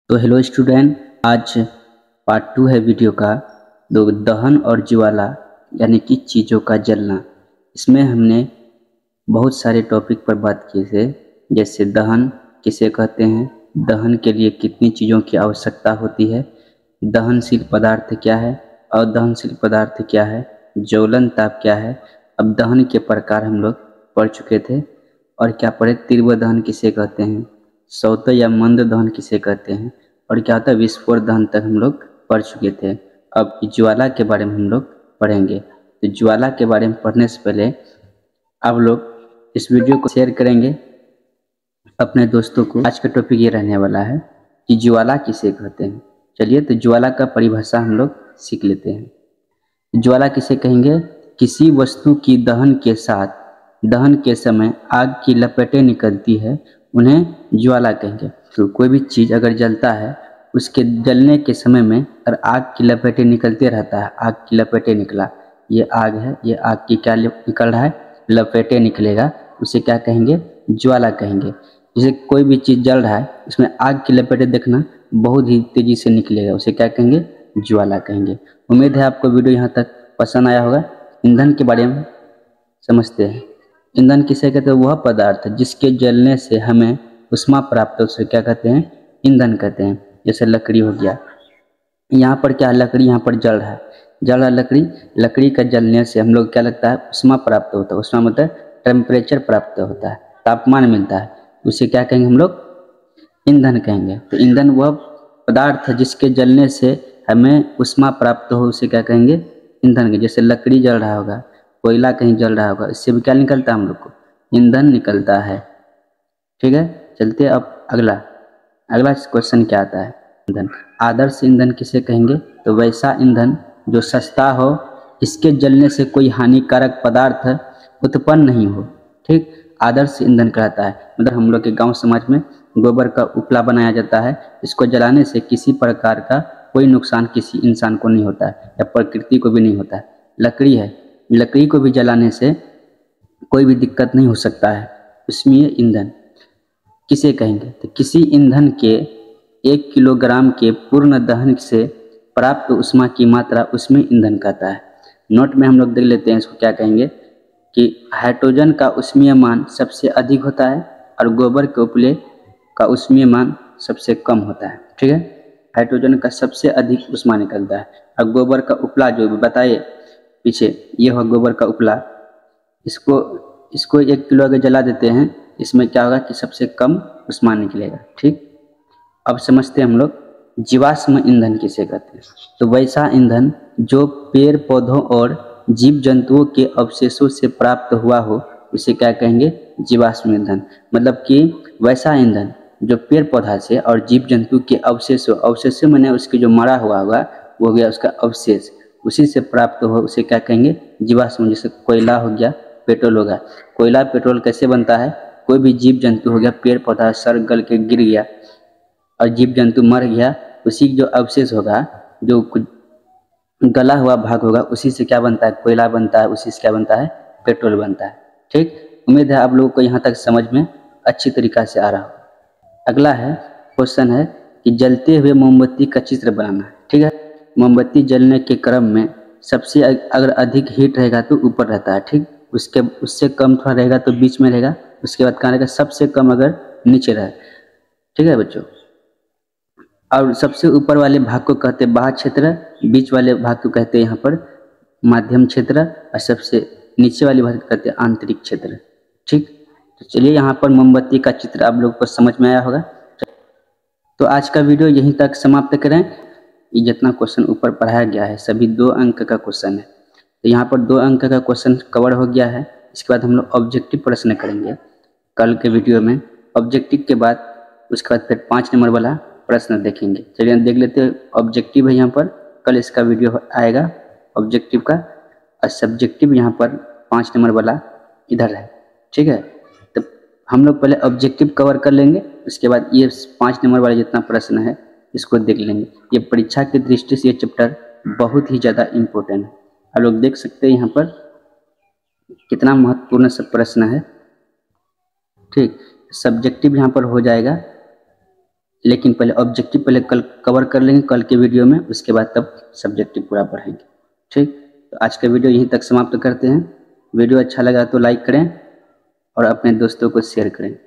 तो hello student, आज part 2 है वीडियो का। दहन और ज्वाला यानी कि चीज़ों का जलना। इसमें हमने बहुत सारे टॉपिक पर बात की थे, जैसे दहन किसे कहते हैं, दहन के लिए कितनी चीज़ों की आवश्यकता होती है, दहनशील पदार्थ क्या है, अदहनशील पदार्थ क्या है, ज्वलन ताप क्या है। अब दहन के प्रकार हम लोग पढ़ चुके थे। और क्या पढ़े, तीव्र दहन किसे कहते हैं, सौत या मंद दहन किसे कहते हैं, और क्या होता है विस्फोट दहन तक हम लोग पढ़ चुके थे। अब ज्वाला के बारे में हम लोग पढ़ेंगे। तो ज्वाला के बारे में पढ़ने से पहले आप लोग इस वीडियो को शेयर करेंगे अपने दोस्तों को। आज का टॉपिक ये रहने वाला है कि ज्वाला किसे कहते हैं। चलिए, तो ज्वाला का परिभाषा हम लोग सीख लेते हैं। ज्वाला किसे कहेंगे, किसी वस्तु की दहन के साथ दहन के समय आग की लपटें निकलती है, उन्हें ज्वाला कहेंगे। तो कोई भी चीज़ अगर जलता है, उसके जलने के समय में अगर आग की लपटें निकलते रहता है, आग की लपटें निकला, ये आग है, ये आग की क्या निकल रहा है, लपटें निकलेगा, उसे क्या कहेंगे, ज्वाला कहेंगे। जैसे कोई भी चीज़ जल रहा है, उसमें आग की लपटें देखना बहुत ही तेज़ी से निकलेगा, उसे क्या कहेंगे, ज्वाला कहेंगे। उम्मीद है आपको वीडियो यहाँ तक पसंद आया होगा। ईंधन के बारे में समझते हैं। ईंधन किसे कहते हैं, वह पदार्थ जिसके जलने से हमें उष्मा प्राप्त हो, उसे क्या कहते हैं, ईंधन कहते हैं। जैसे लकड़ी हो गया, यहाँ पर क्या, लकड़ी यहाँ पर जल रहा है, लकड़ी का जलने से हम लोग क्या लगता है, उष्मा प्राप्त होता है। उष्मा मतलब टेम्परेचर प्राप्त होता है, तापमान मिलता है, उसे क्या कहेंगे हम लोग, ईंधन कहेंगे। तो ईंधन वह पदार्थ जिसके जलने से हमें उष्मा प्राप्त हो, उसे क्या कहेंगे, ईंधन कहेंगे। जैसे लकड़ी जल रहा होगा, कोयला कहीं जल रहा होगा, इससे भी क्या निकलता है हम लोग को, ईंधन निकलता है। ठीक है, चलते अब अगला क्वेश्चन क्या आता है। ईंधन, आदर्श ईंधन किसे कहेंगे, तो वैसा ईंधन जो सस्ता हो, इसके जलने से कोई हानिकारक पदार्थ उत्पन्न नहीं हो। ठीक, आदर्श ईंधन कहता है। मतलब हम लोग के गांव समाज में गोबर का उपला बनाया जाता है, इसको जलाने से किसी प्रकार का कोई नुकसान किसी इंसान को नहीं होता है या प्रकृति को भी नहीं होता है। लकड़ी है, लकड़ी को भी जलाने से कोई भी दिक्कत नहीं हो सकता है, इसमें ईंधन किसे कहेंगे। तो किसी ईंधन के 1 किलोग्राम के पूर्ण दहन से प्राप्त उष्मा की मात्रा उसमें ईंधन कहता है। नोट में हम लोग देख लेते हैं, इसको क्या कहेंगे कि हाइड्रोजन का ऊष्मीय मान सबसे अधिक होता है और गोबर के उपले का ऊष्मीय मान सबसे कम होता है। ठीक है, हाइड्रोजन का सबसे अधिक उष्मा निकलता है और गोबर का उपला जो बताए पीछे, ये हो गोबर का उपला, इसको 1 किलो अगर जला देते हैं, इसमें क्या होगा कि सबसे कम उष्मा निकलेगा। ठीक, अब समझते हैं हम लोग जीवाश्म ईंधन किसे कहते हैं। तो वैसा ईंधन जो पेड़ पौधों और जीव जंतुओं के अवशेषों से प्राप्त हुआ हो, उसे क्या कहेंगे, जीवाश्म ईंधन। मतलब कि वैसा ईंधन जो पेड़ पौधा से और जीव जंतु के अवशेषों मैंने उसके जो मरा हुआ होगा, वो हो गया उसका अवशेष, उसी से प्राप्त हो, उसे क्या कहेंगे, जीवाश्म। जैसे कोयला हो गया, पेट्रोल होगा। कोयला पेट्रोल कैसे बनता है, कोई भी जीव जंतु हो गया, पेड़ पौधा सड़ गल के गिर गया और जीव जंतु मर गया, उसी जो अवशेष होगा, जो कुछ गला हुआ भाग होगा, उसी से क्या बनता है, कोयला बनता है, उसी से क्या बनता है, पेट्रोल बनता है। ठीक, उम्मीद है आप लोगों को यहाँ तक समझ में अच्छी तरीका से आ रहा हो। अगला है क्वेश्चन है कि जलते हुए मोमबत्ती का चित्र बनाना है। ठीक है, मोमबत्ती जलने के क्रम में सबसे अगर अधिक हीट रहेगा तो ऊपर रहता है। ठीक, उससे कम थोड़ा रहेगा तो बीच में रहेगा, उसके बाद कहाँ रहेगा, सबसे कम अगर नीचे रहे। ठीक है बच्चों, और सबसे ऊपर वाले भाग को कहते हैं बाह्य क्षेत्र, बीच वाले भाग को कहते हैं यहाँ पर माध्यम क्षेत्र, और सबसे नीचे वाले भाग को कहते हैं आंतरिक क्षेत्र। ठीक, तो चलिए यहाँ पर मोमबत्ती का चित्र आप लोग को समझ में आया होगा। तो आज का वीडियो यहीं तक समाप्त करें। ये जितना क्वेश्चन ऊपर पढ़ाया गया है सभी 2 अंक का क्वेश्चन है, तो यहाँ पर 2 अंक का क्वेश्चन कवर हो गया है। इसके बाद हम लोग ऑब्जेक्टिव प्रश्न करेंगे कल के वीडियो में। ऑब्जेक्टिव के बाद उसके बाद फिर 5 नंबर वाला प्रश्न देखेंगे। चलिए देख लेते हैं। ऑब्जेक्टिव है यहाँ पर, कल इसका वीडियो आएगा ऑब्जेक्टिव का, और सब्जेक्टिव यहाँ पर 5 नंबर वाला इधर है। ठीक है, तो हम लोग पहले ऑब्जेक्टिव कवर कर लेंगे, उसके बाद ये 5 नंबर वाला जितना प्रश्न है इसको देख लेंगे। ये परीक्षा की दृष्टि से ये चैप्टर बहुत ही ज़्यादा इम्पोर्टेंट है। आप लोग देख सकते हैं यहाँ पर कितना महत्वपूर्ण सब प्रश्न है। ठीक, सब्जेक्टिव यहाँ पर हो जाएगा लेकिन पहले ऑब्जेक्टिव पहले कल कवर कर लेंगे कल के वीडियो में, उसके बाद तब सब्जेक्टिव पूरा पढ़ेंगे। ठीक, तो आज का वीडियो यहीं तक समाप्त करते हैं। वीडियो अच्छा लगा तो लाइक करें और अपने दोस्तों को शेयर करें।